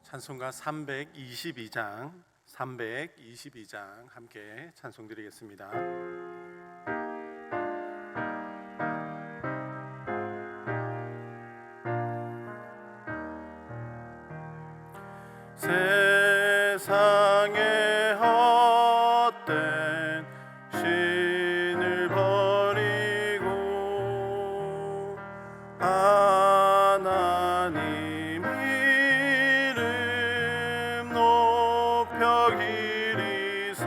찬송가 322장 함께 찬송드리겠습니다. 세상의 헛된 신을 버리고 하나님 이름 높여 기리세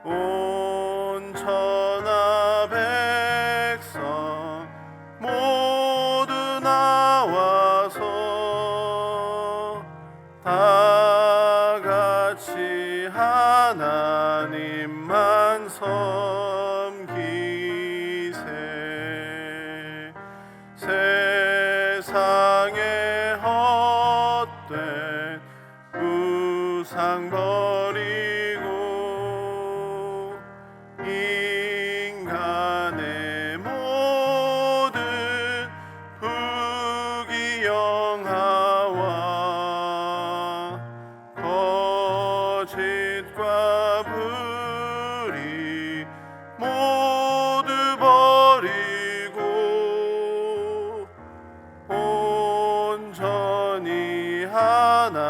온 천하 백성 모두 나와서 다 같이 하나님만 섬기세 세상의 헛된 우상 버리고 인간의 모든 부귀영화와 거짓과 불의 모두 버리고 온전히 하나님만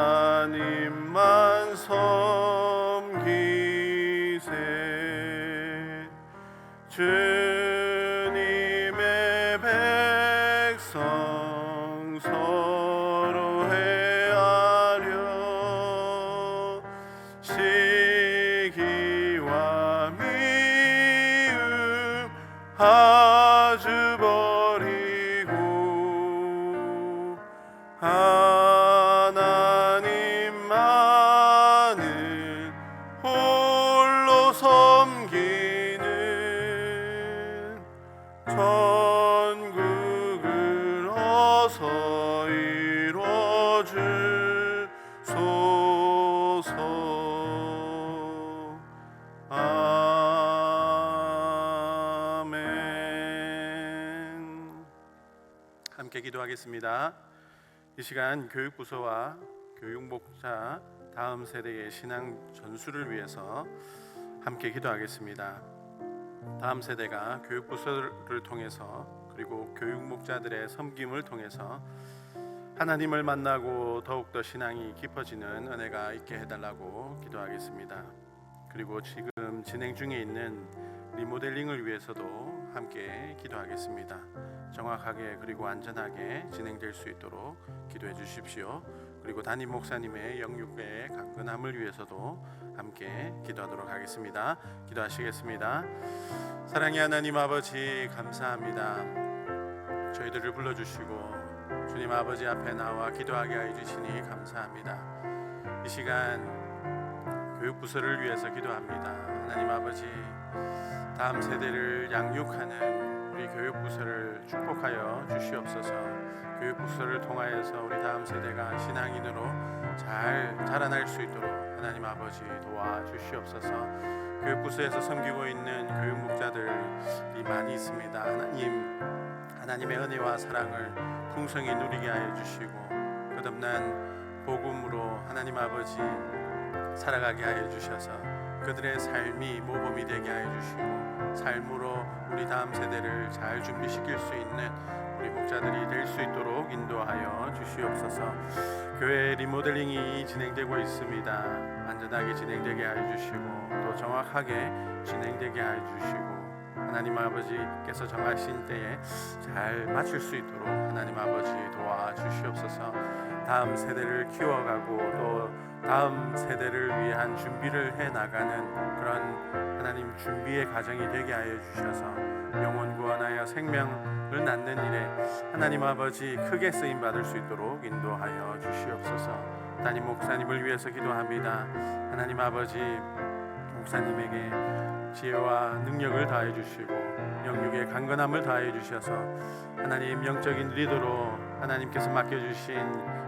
섬기세 주님의 백성 서로 헤아려 시기와 미움 아주 버리고 하나님만을 홀로 섬기는 천국을 어서 이루어주소서. 아멘. 함께 기도하겠습니다. 이 시간 교육부서와 교육목자 다음 세대의 신앙 전수를 위해서 함께 기도하겠습니다. 다음 세대가 교육부서를 통해서 그리고 교육목자들의 섬김을 통해서 하나님을 만나고 더욱더 신앙이 깊어지는 은혜가 있게 해달라고 기도하겠습니다. 그리고 지금 진행 중에 있는 리모델링을 위해서도 함께 기도하겠습니다. 정확하게 그리고 안전하게 진행될 수 있도록 기도해 주십시오. 그리고 담임 목사님의 영육의 강건함을 위해서도 함께 기도하도록 하겠습니다. 기도하시겠습니다. 사랑의 하나님 아버지 감사합니다. 저희들을 불러주시고 주님 아버지 앞에 나와 기도하게 하여 주시니 감사합니다. 이 시간 교육부서를 위해서 기도합니다. 하나님 아버지 다음 세대를 양육하는 우리 교육부서를 축복하여 주시옵소서. 교육부서를 통하여서 우리 다음 세대가 신앙인으로 잘 자라날 수 있도록 하나님 아버지 도와주시옵소서. 교육부서에서 섬기고 있는 교육목자들이 많이 있습니다. 하나님의 은혜와 사랑을 풍성히 누리게 하여 주시고 거듭난 복음으로 하나님 아버지 살아가게 하여 주셔서 그들의 삶이 모범이 되게 하여 주시고 삶으로 우리 다음 세대를 잘 준비시킬 수 있는 우리 목자들이 될 수 있도록 인도하여 주시옵소서. 교회 리모델링이 진행되고 있습니다. 안전하게 진행되게 하여 주시고 또 정확하게 진행되게 하여 주시고 하나님 아버지께서 정하신 때에 잘 마칠 수 있도록 하나님 아버지 도와주시옵소서. 다음 세대를 키워가고 또 다음 세대를 위한 준비를 해나가는 그런 하나님 준비의 과정이 되게 하여 주셔서 영혼 구원하여 생명을 낳는 일에 하나님 아버지 크게 쓰임받을 수 있도록 인도하여 주시옵소서. 담임 목사님을 위해서 기도합니다. 하나님 아버지 목사님에게 지혜와 능력을 다해 주시고 영육의 강건함을 다해 주셔서 하나님 영적인 리더로 하나님께서 맡겨주신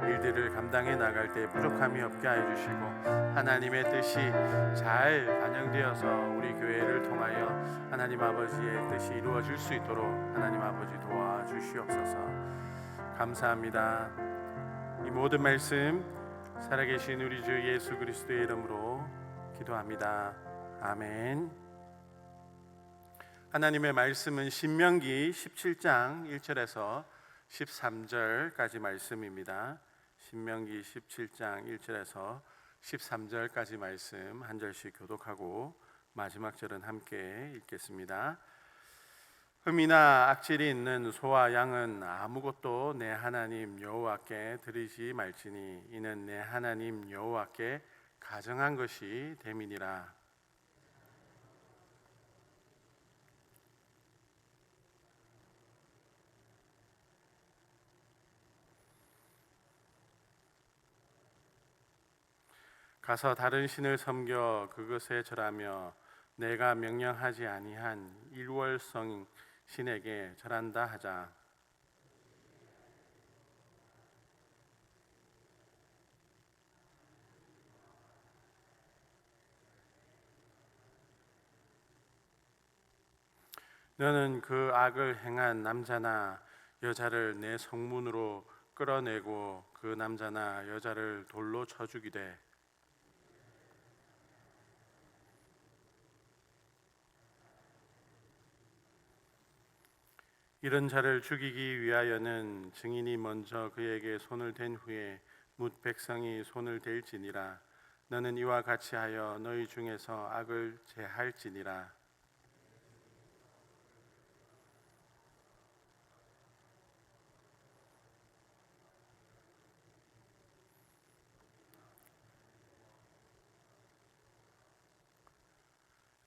일들을 감당해 나갈 때 부족함이 없게 하여 주시고 하나님의 뜻이 잘 반영되어서 우리 교회를 통하여 하나님 아버지의 뜻이 이루어질 수 있도록 하나님 아버지 도와주시옵소서. 감사합니다. 이 모든 말씀 살아계신 우리 주 예수 그리스도의 이름으로 기도합니다. 아멘. 하나님의 말씀은 신명기 17장 1절에서 13절까지 말씀입니다. 신명기 17장 1절에서 13절까지 말씀 한 절씩 교독하고 마지막 절은 함께 읽겠습니다. 흠이나 악질이 있는 소와 양은 아무것도 내 하나님 여호와께 드리지 말지니 이는 내 하나님 여호와께 가정한 것이 됨이니라. 가서 다른 신을 섬겨 그것에 절하며 내가 명령하지 아니한 일월성 신에게 절한다 하자. 너는 그 악을 행한 남자나 여자를 내 성문으로 끌어내고 그 남자나 여자를 돌로 쳐 죽이되 이런 자를 죽이기 위하여는 증인이 먼저 그에게 손을 댄 후에 뭇 백성이 손을 댈지니라. 너는 이와 같이 하여 너희 중에서 악을 제할지니라.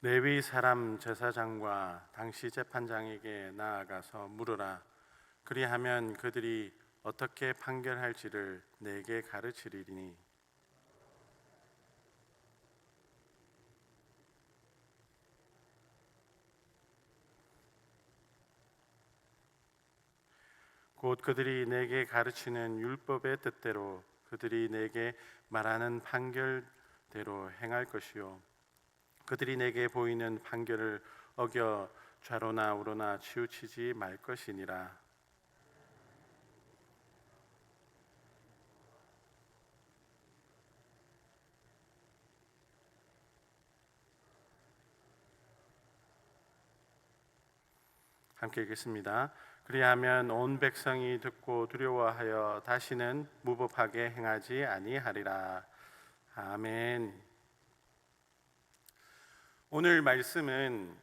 레위 사람 제사장과 당시 재판장에게 나아가서 물으라. 그리하면 그들이 어떻게 판결할지를 내게 가르치리니 곧 그들이 내게 가르치는 율법의 뜻대로 그들이 내게 말하는 판결대로 행할 것이요 그들이 내게 보이는 판결을 어겨 좌로나 우로나 치우치지 말 것이니라. 함께 읽겠습니다. 그리하면 온 백성이 듣고 두려워하여 다시는 무법하게 행하지 아니하리라. 아멘. 오늘 말씀은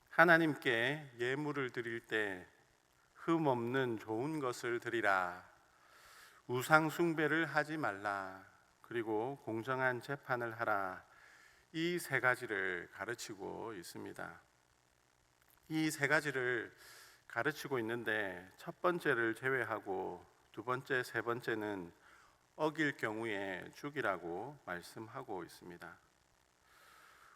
하나님께 예물을 드릴 때 흠없는 좋은 것을 드리라, 우상 숭배를 하지 말라, 그리고 공정한 재판을 하라, 이 세 가지를 가르치고 있습니다. 이 세 가지를 가르치고 있는데 첫 번째를 제외하고 두 번째, 세 번째는 어길 경우에 죽이라고 말씀하고 있습니다.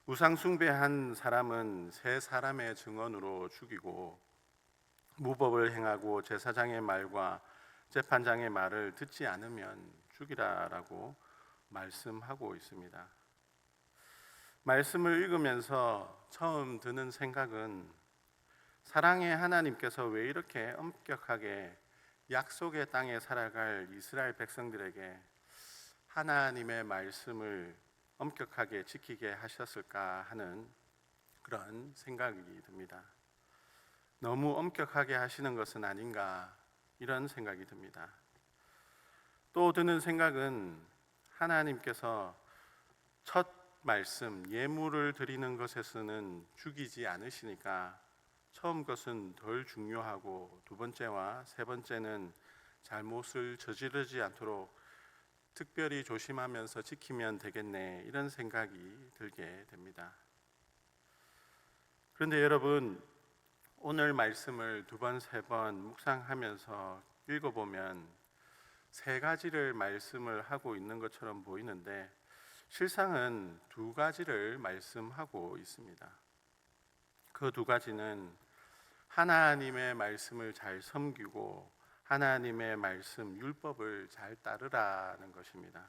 우상 숭배한 사람은 세 사람의 증언으로 죽이고 무법을 행하고 제사장의 말과 재판장의 말을 듣지 않으면 죽이라라고 말씀하고 있습니다. 말씀을 읽으면서 처음 드는 생각은 사랑의 하나님께서 왜 이렇게 엄격하게 약속의 땅에 살아갈 이스라엘 백성들에게 하나님의 말씀을 엄격하게 지키게 하셨을까 하는 그런 생각이 듭니다. 너무 엄격하게 하시는 것은 아닌가 이런 생각이 듭니다. 또 드는 생각은 하나님께서 첫 말씀 예물을 드리는 것에서는 죽이지 않으시니까 처음 것은 덜 중요하고 두 번째와 세 번째는 잘못을 저지르지 않도록 특별히 조심하면서 지키면 되겠네 이런 생각이 들게 됩니다. 그런데 여러분, 오늘 말씀을 두 번, 세 번 묵상하면서 읽어보면 세 가지를 말씀을 하고 있는 것처럼 보이는데 실상은 두 가지를 말씀하고 있습니다. 그 두 가지는 하나님의 말씀을 잘 섬기고 하나님의 말씀, 율법을 잘 따르라는 것입니다.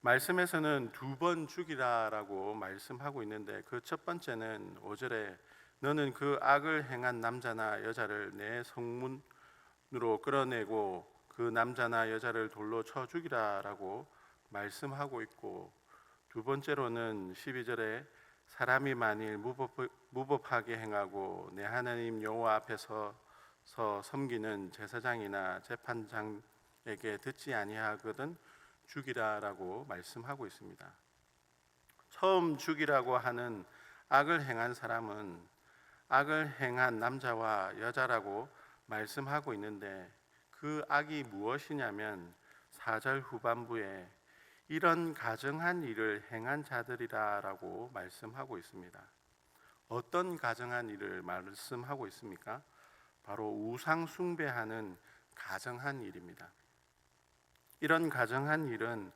말씀에서는 두 번 죽이라라고 말씀하고 있는데 그 첫 번째는 5절에 너는 그 악을 행한 남자나 여자를 내 성문으로 끌어내고 그 남자나 여자를 돌로 쳐 죽이라라고 말씀하고 있고, 두 번째로는 12절에 사람이 만일 무법하게 행하고 내 하나님 여호와 앞에서 섬기는 제사장이나 재판장에게 듣지 아니하거든 죽이라라고 말씀하고 있습니다. 처음 죽이라고 하는 악을 행한 사람은 악을 행한 남자와 여자라고 말씀하고 있는데, 그 악이 무엇이냐면 4절 후반부에 이런 가증한 일을 행한 자들이라라고 말씀하고 있습니다. 어떤 가증한 일을 말씀하고 있습니까? 바로 우상 숭배하는 가증한 일입니다. 이런 가증한 일을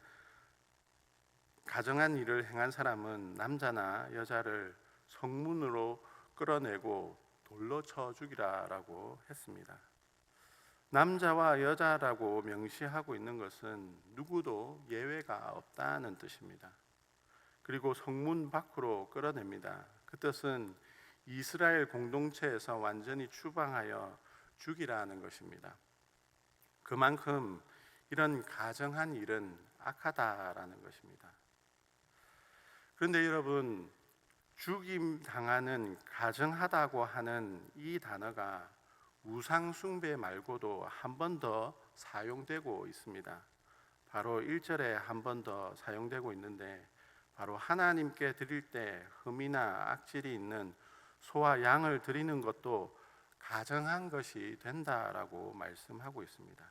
행한 사람은 남자나 여자를 성문으로 끌어내고 돌로 쳐 죽이라라고 했습니다. 남자와 여자라고 명시하고 있는 것은 누구도 예외가 없다는 뜻입니다. 그리고 성문 밖으로 끌어냅니다. 그 뜻은 이스라엘 공동체에서 완전히 추방하여 죽이라는 것입니다. 그만큼 이런 가증한 일은 악하다라는 것입니다. 그런데 여러분, 죽임 당하는 가증하다고 하는 이 단어가 우상 숭배 말고도 한 번 더 사용되고 있습니다. 바로 1절에 한 번 더 사용되고 있는데, 바로 하나님께 드릴 때 흠이나 악질이 있는 소와 양을 드리는 것도 가증한 것이 된다라고 말씀하고 있습니다.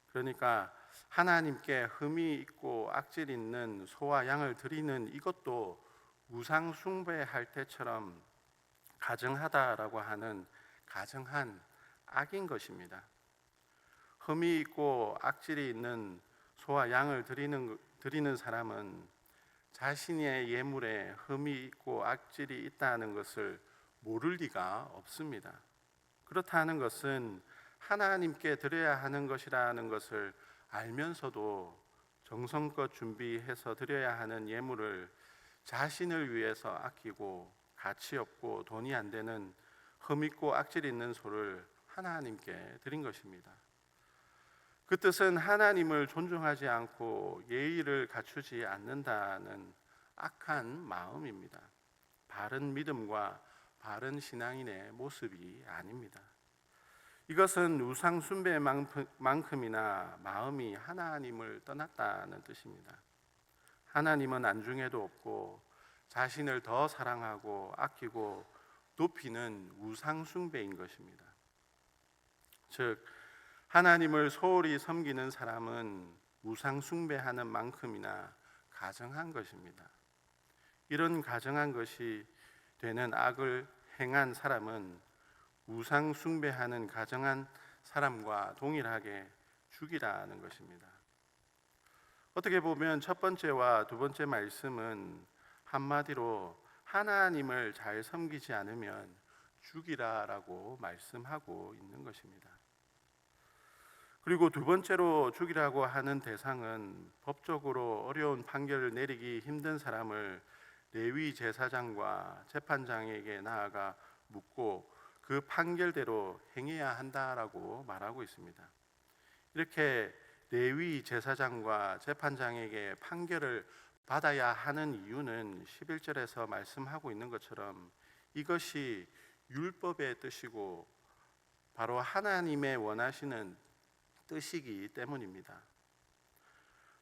그러니까 하나님께 흠이 있고 악질 있는 소와 양을 드리는 이것도 우상 숭배할 때처럼 가증하다라고 하는 가증한 악인 것입니다. 흠이 있고 악질이 있는 소와 양을 드리는 사람은 자신의 예물에 흠이 있고 악질이 있다는 것을 모를 리가 없습니다. 그렇다는 것은 하나님께 드려야 하는 것이라는 것을 알면서도 정성껏 준비해서 드려야 하는 예물을 자신을 위해서 아끼고 가치 없고 돈이 안 되는 흠 있고 악질 있는 소를 하나님께 드린 것입니다. 그 뜻은 하나님을 존중하지 않고 예의를 갖추지 않는다는 악한 마음입니다. 바른 믿음과 바른 신앙인의 모습이 아닙니다. 이것은 우상 숭배만큼이나 마음이 하나님을 떠났다는 뜻입니다. 하나님은 안중에도 없고 자신을 더 사랑하고 아끼고 높이는 우상 숭배인 것입니다. 즉, 하나님을 소홀히 섬기는 사람은 우상 숭배하는 만큼이나 가증한 것입니다. 이런 가증한 것이 되는 악을 행한 사람은 우상 숭배하는 가증한 사람과 동일하게 죽이라는 것입니다. 어떻게 보면 첫 번째와 두 번째 말씀은 한마디로 하나님을 잘 섬기지 않으면 죽이라라고 말씀하고 있는 것입니다. 그리고 두 번째로 죽이라고 하는 대상은 법적으로 어려운 판결을 내리기 힘든 사람을 레위 제사장과 재판장에게 나아가 묻고 그 판결대로 행해야 한다라고 말하고 있습니다. 이렇게 레위 제사장과 재판장에게 판결을 받아야 하는 이유는 11절에서 말씀하고 있는 것처럼 이것이 율법의 뜻이고 바로 하나님의 원하시는 뜻이기 때문입니다.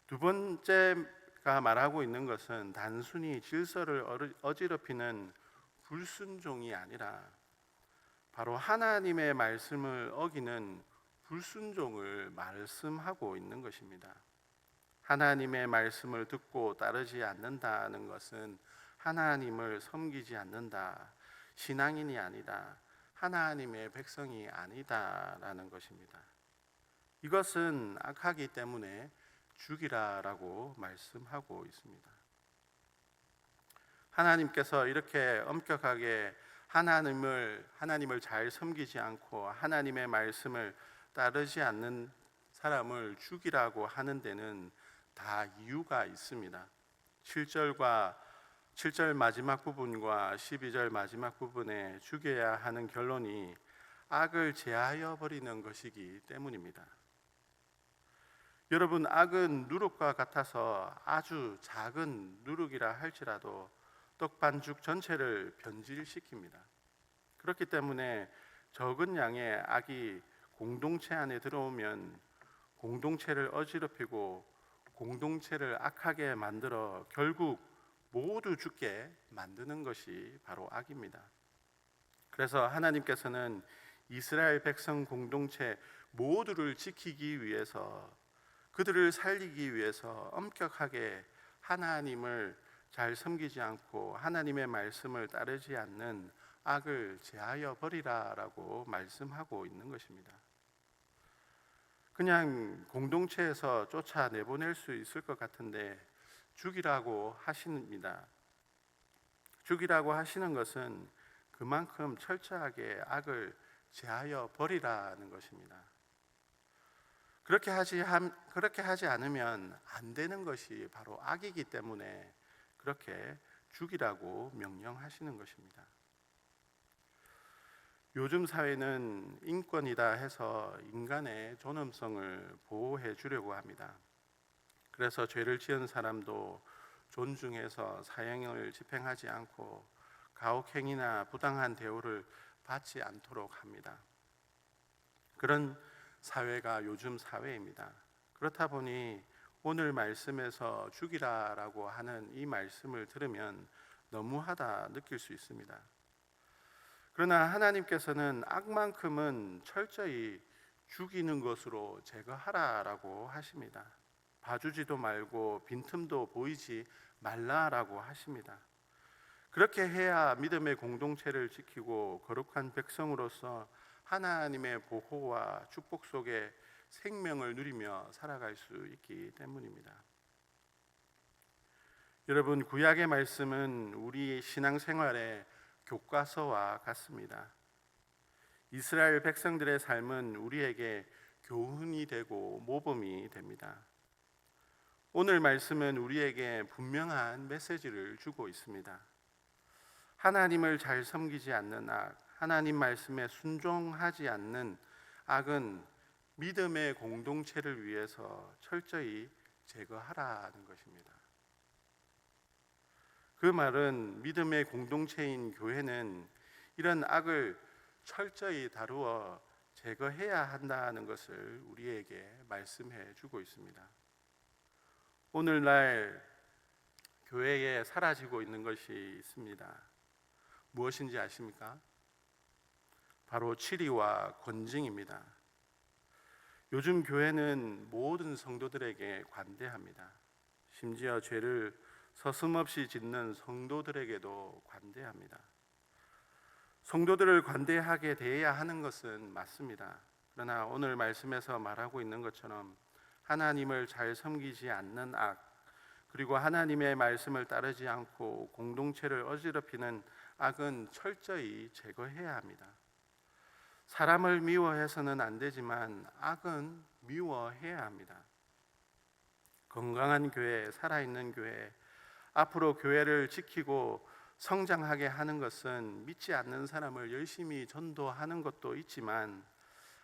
두 번째가 말하고 있는 것은 단순히 질서를 어지럽히는 불순종이 아니라 바로 하나님의 말씀을 어기는 불순종을 말씀하고 있는 것입니다. 하나님의 말씀을 듣고 따르지 않는다는 것은 하나님을 섬기지 않는다, 신앙인이 아니다, 하나님의 백성이 아니다라는 것입니다. 이것은 악하기 때문에 죽이라라고 말씀하고 있습니다. 하나님께서 이렇게 엄격하게 하나님을 잘 섬기지 않고 하나님의 말씀을 따르지 않는 사람을 죽이라고 하는 데는 다 이유가 있습니다. 7절 마지막 부분과 12절 마지막 부분에 죽여야 하는 결론이 악을 제하여 버리는 것이기 때문입니다. 여러분, 악은 누룩과 같아서 아주 작은 누룩이라 할지라도 떡반죽 전체를 변질시킵니다. 그렇기 때문에 적은 양의 악이 공동체 안에 들어오면 공동체를 어지럽히고 공동체를 악하게 만들어 결국 모두 죽게 만드는 것이 바로 악입니다. 그래서 하나님께서는 이스라엘 백성 공동체 모두를 지키기 위해서, 그들을 살리기 위해서 엄격하게 하나님을 잘 섬기지 않고 하나님의 말씀을 따르지 않는 악을 제하여 버리라라고 말씀하고 있는 것입니다. 그냥 공동체에서 쫓아내보낼 수 있을 것 같은데 죽이라고 하십니다. 죽이라고 하시는 것은 그만큼 철저하게 악을 제하여 버리라는 것입니다. 그렇게 하지 않으면 안 되는 것이 바로 악이기 때문에 그렇게 죽이라고 명령하시는 것입니다. 요즘 사회는 인권이다 해서 인간의 존엄성을 보호해 주려고 합니다. 그래서 죄를 지은 사람도 존중해서 사형을 집행하지 않고 가혹행위나 부당한 대우를 받지 않도록 합니다. 그런 사회가 요즘 사회입니다. 그렇다 보니 오늘 말씀에서 죽이라라고 하는 이 말씀을 들으면 너무하다 느낄 수 있습니다. 그러나 하나님께서는 악만큼은 철저히 죽이는 것으로 제거하라라고 하십니다. 봐주지도 말고 빈틈도 보이지 말라라고 하십니다. 그렇게 해야 믿음의 공동체를 지키고 거룩한 백성으로서 하나님의 보호와 축복 속에 생명을 누리며 살아갈 수 있기 때문입니다. 여러분, 구약의 말씀은 우리 신앙생활의 교과서와 같습니다. 이스라엘 백성들의 삶은 우리에게 교훈이 되고 모범이 됩니다. 오늘 말씀은 우리에게 분명한 메시지를 주고 있습니다. 하나님을 잘 섬기지 않는 악, 하나님 말씀에 순종하지 않는 악은 믿음의 공동체를 위해서 철저히 제거하라는 것입니다. 그 말은 믿음의 공동체인 교회는 이런 악을 철저히 다루어 제거해야 한다는 것을 우리에게 말씀해 주고 있습니다. 오늘날 교회에 사라지고 있는 것이 있습니다. 무엇인지 아십니까? 바로 치리와 권징입니다. 요즘 교회는 모든 성도들에게 관대합니다. 심지어 죄를 서슴없이 짓는 성도들에게도 관대합니다. 성도들을 관대하게 대해야 하는 것은 맞습니다. 그러나 오늘 말씀에서 말하고 있는 것처럼 하나님을 잘 섬기지 않는 악, 그리고 하나님의 말씀을 따르지 않고 공동체를 어지럽히는 악은 철저히 제거해야 합니다. 사람을 미워해서는 안 되지만 악은 미워해야 합니다. 건강한 교회, 살아있는 교회, 앞으로 교회를 지키고 성장하게 하는 것은 믿지 않는 사람을 열심히 전도하는 것도 있지만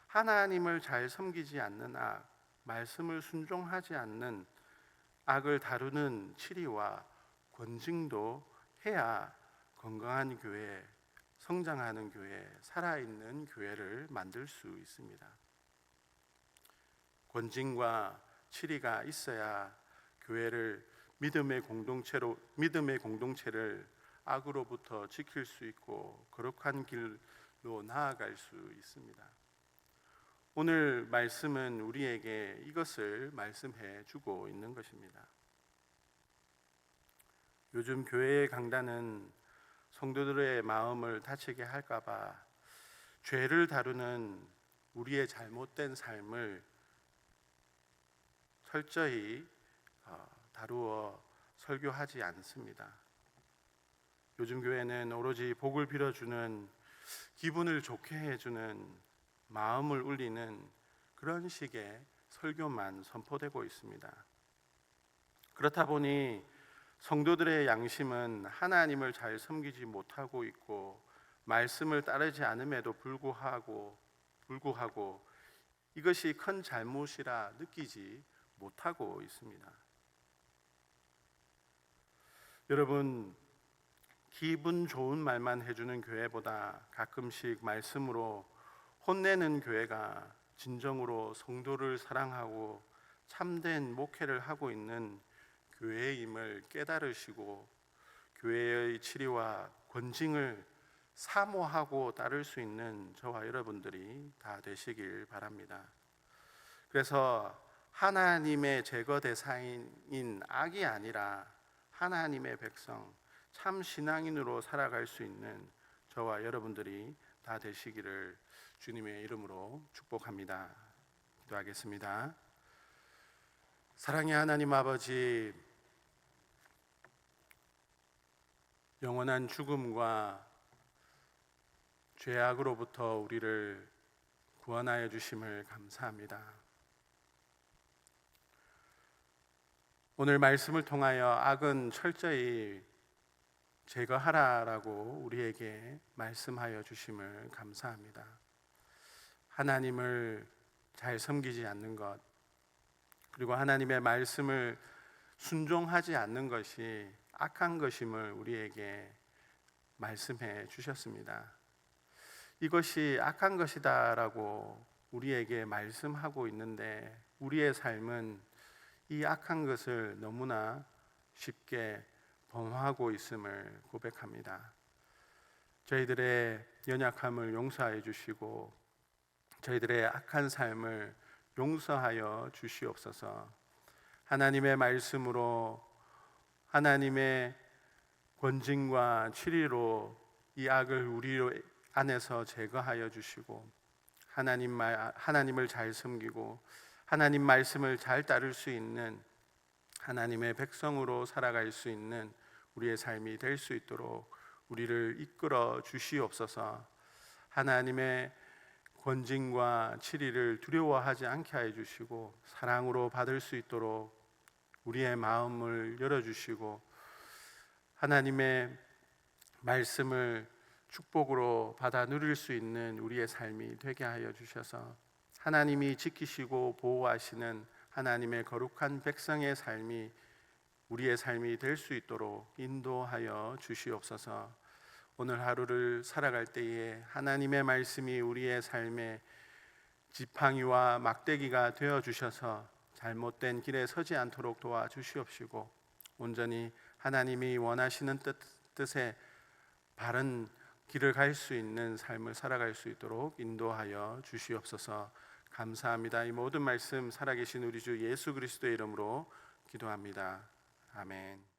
하나님을 잘 섬기지 않는 악, 말씀을 순종하지 않는 악을 다루는 치리와 권징도 해야 건강한 교회, 성장하는 교회, 살아있는 교회를 만들 수 있습니다. 권징과 치리가 있어야 교회를 믿음의 공동체를 악으로부터 지킬 수 있고 거룩한 길로 나아갈 수 있습니다. 오늘 말씀은 우리에게 이것을 말씀해 주고 있는 것입니다. 요즘 교회의 강단은 성도들의 마음을 다치게 할까봐 죄를 다루는 우리의 잘못된 삶을 철저히 다루어 설교하지 않습니다. 요즘 교회는 오로지 복을 빌어주는, 기분을 좋게 해주는, 마음을 울리는 그런 식의 설교만 선포되고 있습니다. 그렇다 보니 성도들의 양심은 하나님을 잘 섬기지 못하고 있고 말씀을 따르지 않음에도 불구하고 이것이 큰 잘못이라 느끼지 못하고 있습니다. 여러분, 기분 좋은 말만 해주는 교회보다 가끔씩 말씀으로 혼내는 교회가 진정으로 성도를 사랑하고 참된 목회를 하고 있는 교회임을 깨달으시고 교회의 치리와 권징을 사모하고 따를 수 있는 저와 여러분들이 다 되시길 바랍니다. 그래서 하나님의 제거 대상인 악이 아니라 하나님의 백성, 참 신앙인으로 살아갈 수 있는 저와 여러분들이 다 되시기를 주님의 이름으로 축복합니다. 기도하겠습니다. 사랑의 하나님 아버지, 영원한 죽음과 죄악으로부터 우리를 구원하여 주심을 감사합니다. 오늘 말씀을 통하여 악은 철저히 제거하라라고 우리에게 말씀하여 주심을 감사합니다. 하나님을 잘 섬기지 않는 것, 그리고 하나님의 말씀을 순종하지 않는 것이 악한 것임을 우리에게 말씀해 주셨습니다. 이것이 악한 것이다라고 우리에게 말씀하고 있는데 우리의 삶은 이 악한 것을 너무나 쉽게 범하고 있음을 고백합니다. 저희들의 연약함을 용서하여 주시고 저희들의 악한 삶을 용서하여 주시옵소서. 하나님의 말씀으로 하나님의 권징과 치리로 이 악을 우리 안에서 제거하여 주시고 하나님을 잘 섬기고 하나님 말씀을 잘 따를 수 있는 하나님의 백성으로 살아갈 수 있는 우리의 삶이 될 수 있도록 우리를 이끌어 주시옵소서. 하나님의 권징과 치리를 두려워하지 않게 하여 주시고 사랑으로 받을 수 있도록 우리의 마음을 열어주시고 하나님의 말씀을 축복으로 받아 누릴 수 있는 우리의 삶이 되게 하여 주셔서 하나님이 지키시고 보호하시는 하나님의 거룩한 백성의 삶이 우리의 삶이 될 수 있도록 인도하여 주시옵소서. 오늘 하루를 살아갈 때에 하나님의 말씀이 우리의 삶의 지팡이와 막대기가 되어 주셔서 잘못된 길에 서지 않도록 도와주시옵시고 온전히 하나님이 원하시는 뜻에 바른 길을 갈 수 있는 삶을 살아갈 수 있도록 인도하여 주시옵소서. 감사합니다. 이 모든 말씀 살아계신 우리 주 예수 그리스도의 이름으로 기도합니다. 아멘.